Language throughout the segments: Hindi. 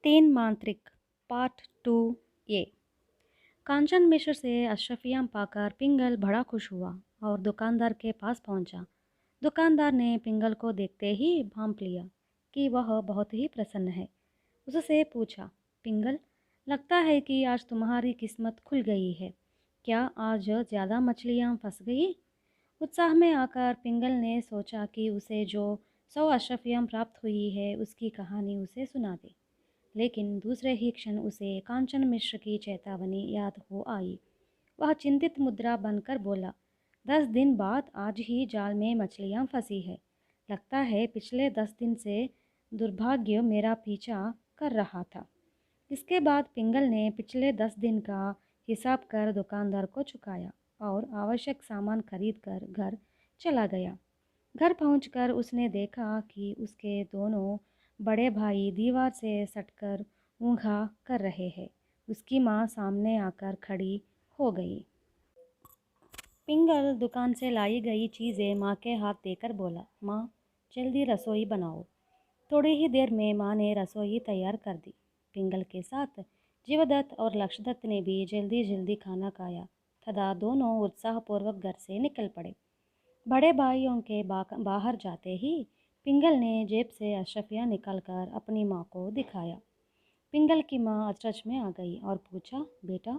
तीन मांत्रिक पार्ट 2 ए। कांचन मिश्र से अशरफियाँ पाकर पिंगल बड़ा खुश हुआ और दुकानदार के पास पहुंचा। दुकानदार ने पिंगल को देखते ही भांप लिया कि वह बहुत ही प्रसन्न है। उससे पूछा, पिंगल, लगता है कि आज तुम्हारी किस्मत खुल गई है। क्या आज ज़्यादा मछलियाँ फंस गई? उत्साह में आकर पिंगल ने सोचा कि उसे जो 100 अशरफियाँ प्राप्त हुई है उसकी कहानी उसे सुना दे। लेकिन दूसरे ही क्षण उसे कांचन मिश्र की चेतावनी याद हो आई। वह चिंतित मुद्रा बनकर बोला, 10 दिन बाद आज ही जाल में मछलियाँ फंसी है। लगता है पिछले 10 दिन से दुर्भाग्य मेरा पीछा कर रहा था। इसके बाद पिंगल ने पिछले 10 दिन का हिसाब कर दुकानदार को चुकाया और आवश्यक सामान खरीद कर घर चला गया। घर पहुंचकर उसने देखा कि उसके दोनों बड़े भाई दीवार से सटकर ऊँघा कर रहे हैं। उसकी माँ सामने आकर खड़ी हो गई। पिंगल दुकान से लाई गई चीज़ें माँ के हाथ देकर बोला, माँ, जल्दी रसोई बनाओ। थोड़ी ही देर में माँ ने रसोई तैयार कर दी। पिंगल के साथ जीवदत्त और लक्षदत्त ने भी जल्दी जल्दी खाना खाया तथा दोनों उत्साहपूर्वक घर से निकल पड़े। बड़े भाइयों के बाहर जाते ही पिंगल ने जेब से अशरफियाँ निकालकर अपनी माँ को दिखाया। पिंगल की माँ अचरज में आ गई और पूछा, बेटा,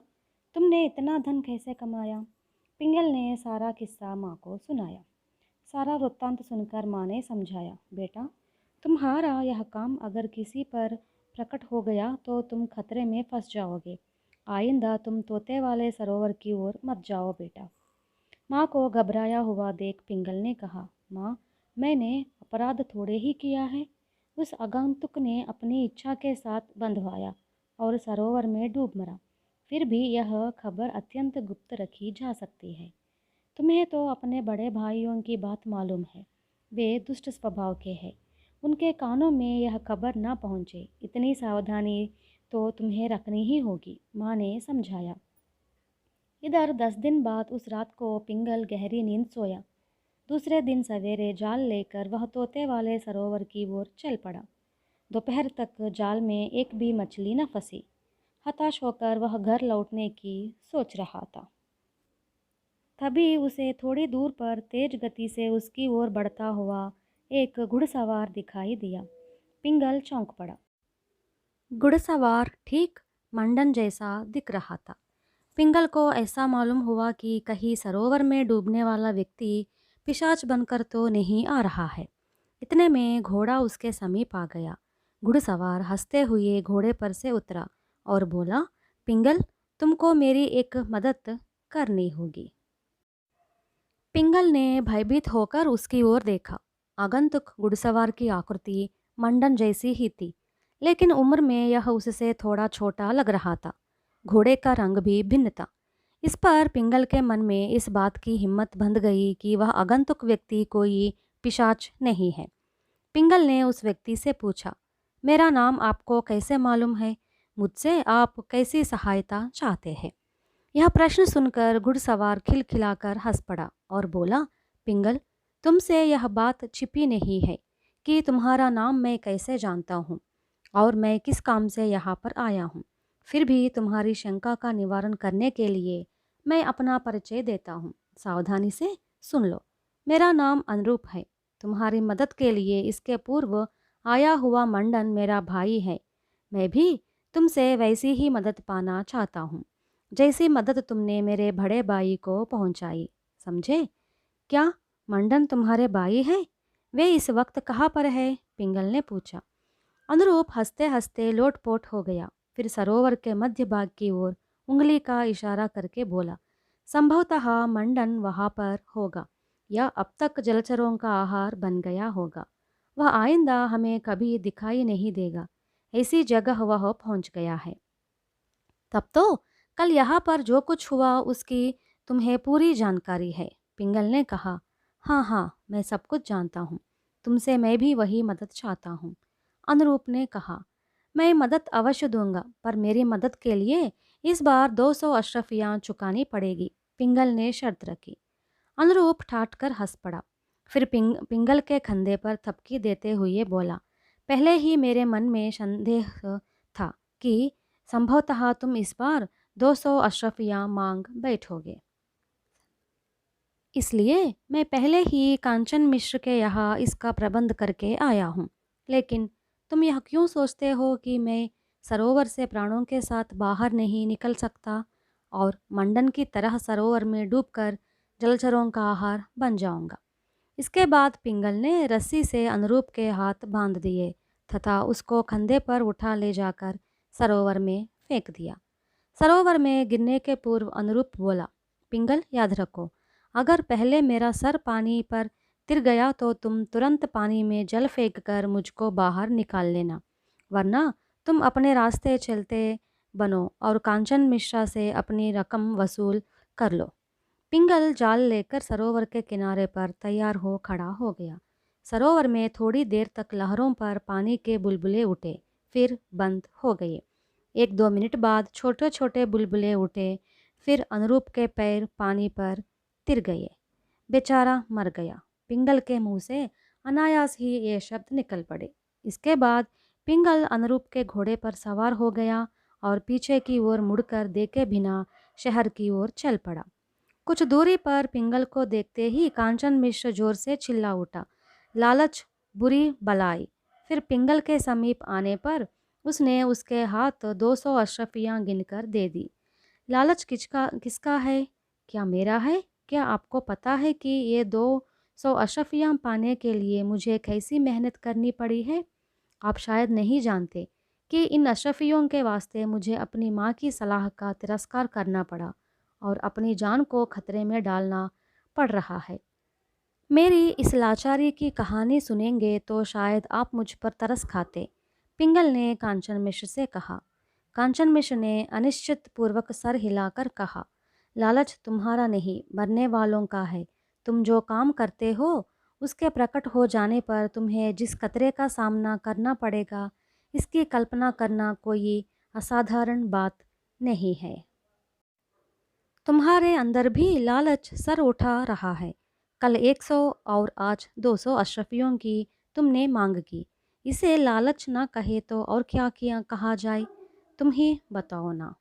तुमने इतना धन कैसे कमाया? पिंगल ने सारा किस्सा माँ को सुनाया। सारा वृत्तांत सुनकर माँ ने समझाया, बेटा, तुम्हारा यह काम अगर किसी पर प्रकट हो गया तो तुम खतरे में फंस जाओगे। आइंदा तुम तोते वाले सरोवर की ओर मत जाओ बेटा। माँ को घबराया हुआ देख पिंगल ने कहा, माँ, मैंने अपराध थोड़े ही किया है। उस आगंतुक ने अपनी इच्छा के साथ बंधवाया और सरोवर में डूब मरा। फिर भी यह खबर अत्यंत गुप्त रखी जा सकती है। तुम्हें तो अपने बड़े भाइयों की बात मालूम है। वे दुष्ट स्वभाव के हैं। उनके कानों में यह खबर ना पहुँचे, इतनी सावधानी तो तुम्हें रखनी ही होगी, माँ ने समझाया। इधर 10 दिन बाद उस रात को पिंगल गहरी नींद सोया। दूसरे दिन सवेरे जाल लेकर वह तोते वाले सरोवर की ओर चल पड़ा। दोपहर तक जाल में एक भी मछली न फंसी। हताश होकर वह घर लौटने की सोच रहा था। तभी उसे थोड़ी दूर पर तेज गति से उसकी ओर बढ़ता हुआ एक घुड़सवार दिखाई दिया। पिंगल चौंक पड़ा। घुड़सवार ठीक मंडन जैसा दिख रहा था। पिंगल को ऐसा मालूम हुआ कि कहीं सरोवर में डूबने वाला व्यक्ति पिशाच बनकर तो नहीं आ रहा है। इतने में घोड़ा उसके समीप आ गया। घुड़सवार हंसते हुए घोड़े पर से उतरा और बोला, पिंगल, तुमको मेरी एक मदद करनी होगी। पिंगल ने भयभीत होकर उसकी ओर देखा। आगंतुक घुड़सवार की आकृति मंडन जैसी ही थी, लेकिन उम्र में यह उससे थोड़ा छोटा लग रहा था। घोड़े का रंग भी भिन्न था। इस पर पिंगल के मन में इस बात की हिम्मत बंध गई कि वह आगंतुक व्यक्ति कोई पिशाच नहीं है। पिंगल ने उस व्यक्ति से पूछा, मेरा नाम आपको कैसे मालूम है? मुझसे आप कैसी सहायता चाहते हैं? यह प्रश्न सुनकर घुड़सवार खिलखिलाकर हंस पड़ा और बोला, पिंगल, तुमसे यह बात छिपी नहीं है कि तुम्हारा नाम मैं कैसे जानता हूँ और मैं किस काम से यहाँ पर आया हूँ। फिर भी तुम्हारी शंका का निवारण करने के लिए मैं अपना परिचय देता हूँ। सावधानी से सुन लो। मेरा नाम अनुरूप है। तुम्हारी मदद के लिए इसके पूर्व आया हुआ मंडन मेरा भाई है। मैं भी तुमसे वैसी ही मदद पाना चाहता हूँ जैसी मदद तुमने मेरे बड़े भाई को पहुँचाई। समझे? क्या मंडन तुम्हारे भाई है? वे इस वक्त कहाँ पर है? पिंगल ने पूछा। अनुरूप हंसते हंसते लोटपोट हो गया। फिर सरोवर के मध्य भाग की ओर उंगली का इशारा करके बोला, संभवतः मंडन वहाँ पर होगा या अब तक जलचरों का आहार बन गया होगा। वह आइंदा हमें कभी दिखाई नहीं देगा। ऐसी जगह वह पहुँच गया है। तब तो कल यहाँ पर जो कुछ हुआ उसकी तुम्हें पूरी जानकारी है। पिंगल ने कहा, हाँ हाँ, मैं सब कुछ जानता हूँ। तुमसे मैं भी वही मदद चाहता हूँ। अनुरूप ने कहा, मैं मदद अवश्य दूंगा, पर मेरी मदद के लिए इस बार 200 अशरफियाँ चुकानी पड़ेगी। पिंगल ने शर्त रखी। अनुरूप ठाठ कर हंस पड़ा। फिर पिंगल के कंधे पर थपकी देते हुए बोला, पहले ही मेरे मन में संदेह कि संभवतः तुम इस बार 200 अशरफियाँ मांग बैठोगे। इसलिए मैं पहले ही कांचन मिश्र के यहाँ इसका प्रबंध करके आया हूँ। लेकिन तुम यह क्यों सोचते हो कि मैं सरोवर से प्राणों के साथ बाहर नहीं निकल सकता और मंडन की तरह सरोवर में डूबकर जलचरों का आहार बन जाऊंगा। इसके बाद पिंगल ने रस्सी से अनुरूप के हाथ बांध दिए तथा उसको कंधे पर उठा ले जाकर सरोवर में फेंक दिया। सरोवर में गिरने के पूर्व अनुरूप बोला, पिंगल याद रखो, अगर पहले मेरा सर पानी पर तिर गया तो तुम तुरंत पानी में जल फेंक कर मुझको बाहर निकाल लेना, वरना तुम अपने रास्ते चलते बनो और कांचन मिश्रा से अपनी रकम वसूल कर लो। पिंगल जाल लेकर सरोवर के किनारे पर तैयार हो खड़ा हो गया। सरोवर में थोड़ी देर तक लहरों पर पानी के बुलबुले उठे, फिर बंद हो गए। 1-2 मिनट बाद छोटे छोटे बुलबुले उठे, फिर अनुरूप के पैर पानी पर तिर गए। बेचारा मर गया। पिंगल के मुंह से अनायास ही ये शब्द निकल पड़े। इसके बाद पिंगल अनुरूप के घोड़े पर सवार हो गया और पीछे की ओर मुड़कर देखे बिना शहर की ओर चल पड़ा। कुछ दूरी पर पिंगल को देखते ही कांचन मिश्र जोर से चिल्ला उठा, लालच बुरी बलाई। फिर पिंगल के समीप आने पर उसने उसके हाथ 200 अशरफियाँ गिनकर दे दी। लालच किसका है? क्या मेरा है? क्या आपको पता है कि ये 200 अशरफियाँ पाने के लिए मुझे कैसी मेहनत करनी पड़ी है? आप शायद नहीं जानते कि इन अशरफियों के वास्ते मुझे अपनी माँ की सलाह का तिरस्कार करना पड़ा और अपनी जान को खतरे में डालना पड़ रहा है। मेरी इस लाचारी की कहानी सुनेंगे तो शायद आप मुझ पर तरस खाते, पिंगल ने कांचन मिश्र से कहा। कांचन मिश्र ने अनिश्चित पूर्वक सर हिलाकर कहा, लालच तुम्हारा नहीं, मरने वालों का है। तुम जो काम करते हो उसके प्रकट हो जाने पर तुम्हें जिस खतरे का सामना करना पड़ेगा, इसकी कल्पना करना कोई असाधारण बात नहीं है। तुम्हारे अंदर भी लालच सर उठा रहा है। कल 100 और आज 200 अशरफियों की तुमने मांग की। इसे लालच ना कहे तो और क्या किया कहा जाए, तुम ही बताओ ना।